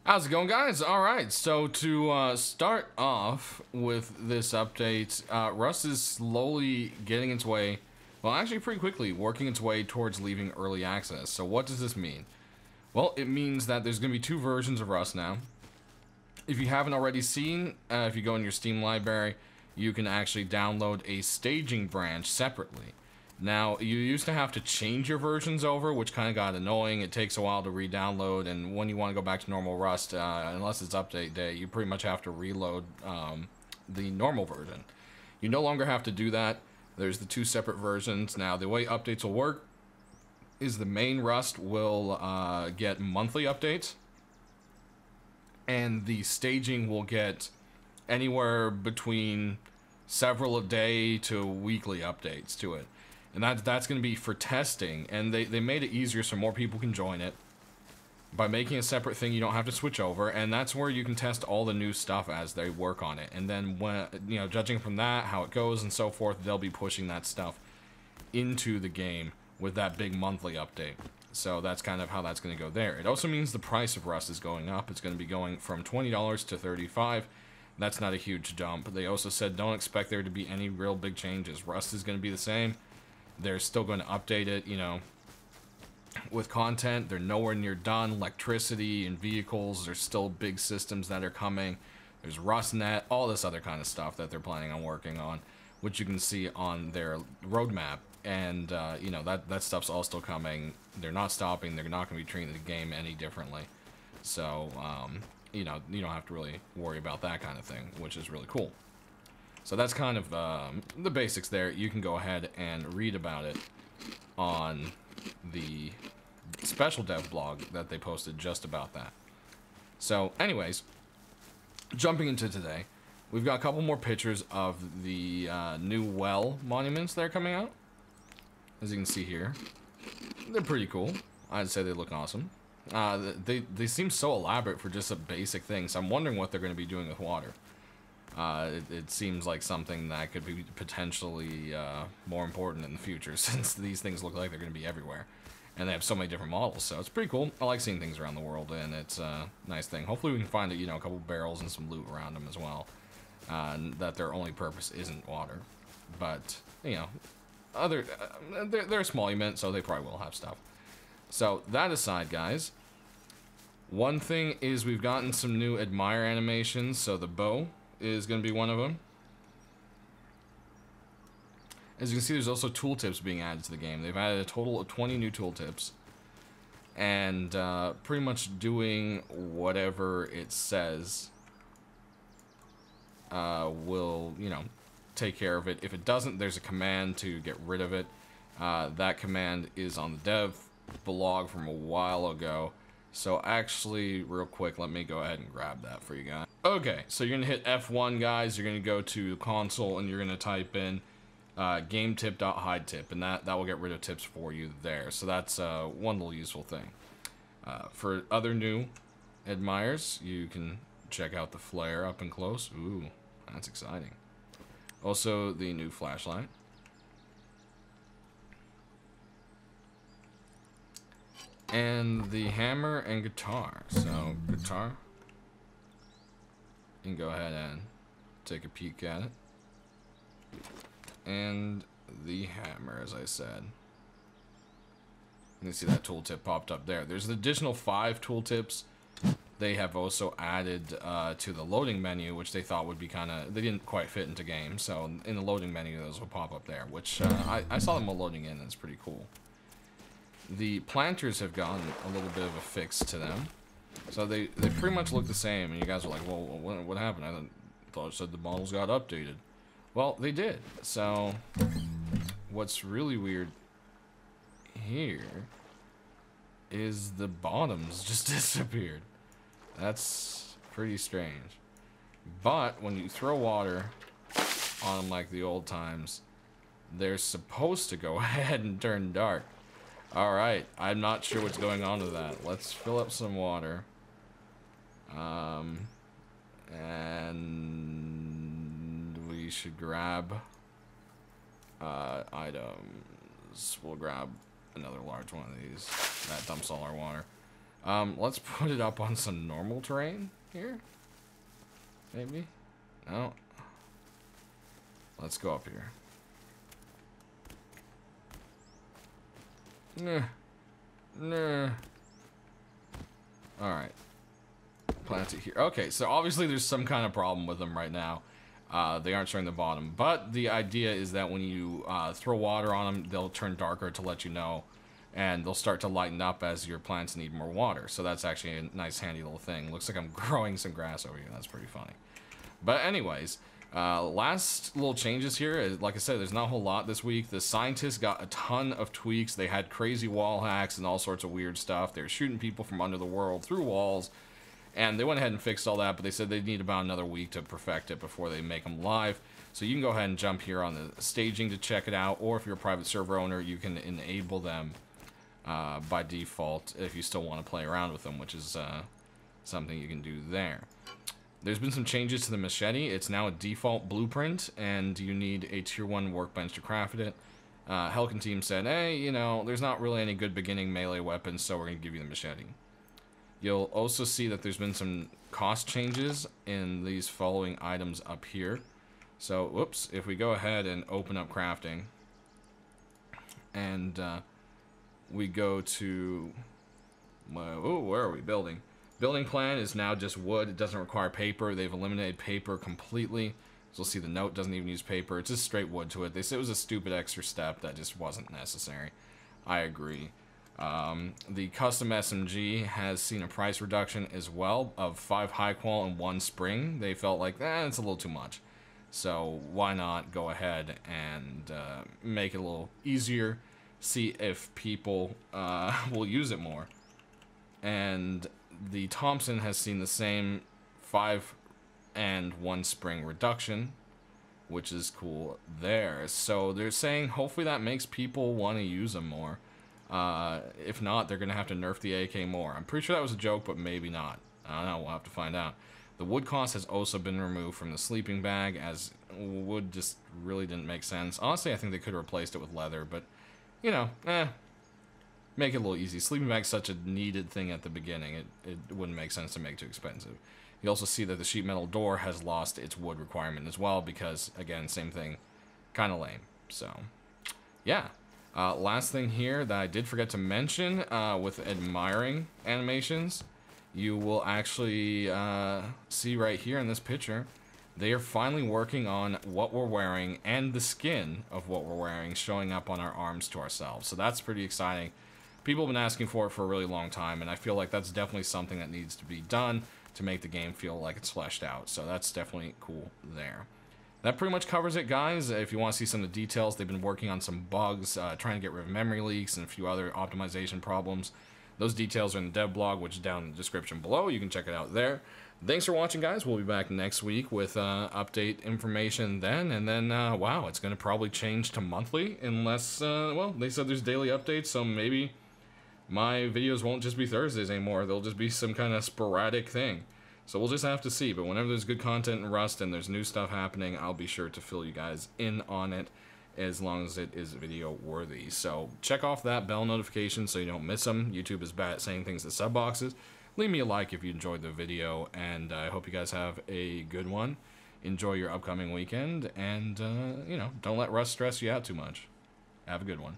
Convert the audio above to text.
How's it going, guys? Alright, so to start off with this update, Rust is slowly getting its way, well, actually pretty quickly, working its way towards leaving early access. So what does this mean? Well, it means that there's going to be two versions of Rust now. If you haven't already seen, if you go in your Steam library, you can actually download a staging branch separately. Now, you used to have to change your versions over, which kind of got annoying. It takes a while to re-download, and when you want to go back to normal Rust, unless it's update day, you pretty much have to reload the normal version. You no longer have to do that. There's the two separate versions. Now, the way updates will work is the main Rust will get monthly updates, and the staging will get anywhere between several a day to weekly updates to it. And that's going to be for testing, and they made it easier so more people can join it. By making a separate thing, you don't have to switch over, and that's where you can test all the new stuff as they work on it. And then, when judging from that, how it goes and so forth, they'll be pushing that stuff into the game with that big monthly update. So that's kind of how that's going to go there. It also means the price of Rust is going up. It's going to be going from $20 to $35. That's not a huge jump. They also said don't expect there to be any real big changes. Rust is going to be the same. They're still going to update it, with content. They're nowhere near done. Electricity and vehicles, there's still big systems that are coming. There's RustNet, all this other kind of stuff that they're planning on working on, which you can see on their roadmap. And, that stuff's all still coming. They're not stopping. They're not going to be treating the game any differently. So, you don't have to really worry about that kind of thing, which is really cool. So that's kind of the basics there. You can go ahead and read about it on the special dev blog that they posted just about that. So anyways, jumping into today, we've got a couple more pictures of the new well monuments that are coming out. As you can see here, they're pretty cool. I'd say they look awesome. They seem so elaborate for just a basic thing, so I'm wondering what they're going to be doing with water. It seems like something that could be potentially more important in the future, since these things look like they're going to be everywhere. And they have so many different models, so it's pretty cool. I like seeing things around the world, and it's a nice thing. Hopefully we can find a couple barrels and some loot around them as well. That their only purpose isn't water. But, they're a small event, so they probably will have stuff. So, that aside, guys, one thing is we've gotten some new admire animations, so the bow is going to be one of them. As you can see, there's also tooltips being added to the game. They've added a total of 20 new tooltips, and pretty much doing whatever it says will, take care of it. If it doesn't, there's a command to get rid of it. That command is on the dev blog from a while ago. So actually, real quick, let me go ahead and grab that for you guys. Okay, so you're gonna hit F1, guys. You're gonna go to console and you're gonna type in gametip.hidetip, and that will get rid of tips for you there. So that's one little useful thing. For other new admires, you can check out the flare up and close. Ooh, that's exciting. Also, the new flashlight. And the hammer and guitar. So, guitar. You can go ahead and take a peek at it. And the hammer, as I said. You can see that tooltip popped up there. There's an additional 5 tooltips they have also added to the loading menu, which they thought would be they didn't quite fit into game. So, in the loading menu, those will pop up there, which I saw them all loading in, and it's pretty cool. The planters have gotten a little bit of a fix to them. So they pretty much look the same, and you guys are like, well, what happened? I thought it said the models got updated. Well, they did. So what's really weird here is the bottoms just disappeared. That's pretty strange. But when you throw water on them like the old times, they're supposed to go ahead and turn dark. Alright, I'm not sure what's going on with that. Let's fill up some water. And we should grab items. We'll grab another large one of these. That dumps all our water. Let's put it up on some normal terrain here. Maybe? No. Let's go up here. Nah. Nah. Alright. Plant it here. Okay, so obviously there's some kind of problem with them right now. They aren't showing the bottom. But the idea is that when you throw water on them, they'll turn darker to let you know. And they'll start to lighten up as your plants need more water. So that's actually a nice, handy little thing. Looks like I'm growing some grass over here. That's pretty funny. But anyways, last little changes here. Like I said, there's not a whole lot this week. The scientists got a ton of tweaks. They had crazy wall hacks and all sorts of weird stuff. They were shooting people from under the world through walls. And they went ahead and fixed all that, but they said they need about another week to perfect it before they make them live. So you can go ahead and jump here on the staging to check it out. Or if you're a private server owner, you can enable them by default if you still want to play around with them, which is something you can do there. There's been some changes to the Machete. It's now a default blueprint, and you need a tier 1 workbench to craft it. Helkin team said, hey, you know, there's not really any good beginning melee weapons, so we're going to give you the Machete. You'll also see that there's been some cost changes in these following items up here. So, whoops, if we go ahead and open up crafting, and we go to, oh, where are we building? Building plan is now just wood. It doesn't require paper. They've eliminated paper completely. So you'll see the note doesn't even use paper. It's just straight wood to it. They said it was a stupid extra step that just wasn't necessary. I agree. The custom SMG has seen a price reduction as well of 5 high qual and 1 spring. They felt like, it's a little too much. So why not go ahead and make it a little easier, see if people will use it more. And the Thompson has seen the same 5 and 1 spring reduction, which is cool there. So they're saying hopefully that makes people want to use them more. If not, they're going to have to nerf the AK more. I'm pretty sure that was a joke, but maybe not. I don't know, we'll have to find out. The wood cost has also been removed from the sleeping bag, as wood just really didn't make sense. Honestly, I think they could have replaced it with leather, but, you know, make it a little easy. Sleeping bag's such a needed thing at the beginning, it wouldn't make sense to make too expensive. You also see that the sheet metal door has lost its wood requirement as well, because, again, same thing, kind of lame. So, yeah. Last thing here that I did forget to mention with admiring animations, you will actually see right here in this picture, they are finally working on what we're wearing and the skin of what we're wearing showing up on our arms to ourselves. So that's pretty exciting. People have been asking for it for a really long time, and I feel like that's definitely something that needs to be done to make the game feel like it's fleshed out. So that's definitely cool there. That pretty much covers it, guys. If you want to see some of the details, they've been working on some bugs, trying to get rid of memory leaks and a few other optimization problems. Those details are in the dev blog, which is down in the description below. You can check it out there. Thanks for watching, guys. We'll be back next week with update information then. And then, wow, it's going to probably change to monthly unless, well, they said there's daily updates, so maybe my videos won't just be Thursdays anymore. They'll just be some kind of sporadic thing. So we'll just have to see. But whenever there's good content in Rust and there's new stuff happening, I'll be sure to fill you guys in on it as long as it is video worthy. So check off that bell notification so you don't miss them. YouTube is bad at saying things to sub boxes. Leave me a like if you enjoyed the video, and I hope you guys have a good one. Enjoy your upcoming weekend, and, you know, don't let Rust stress you out too much. Have a good one.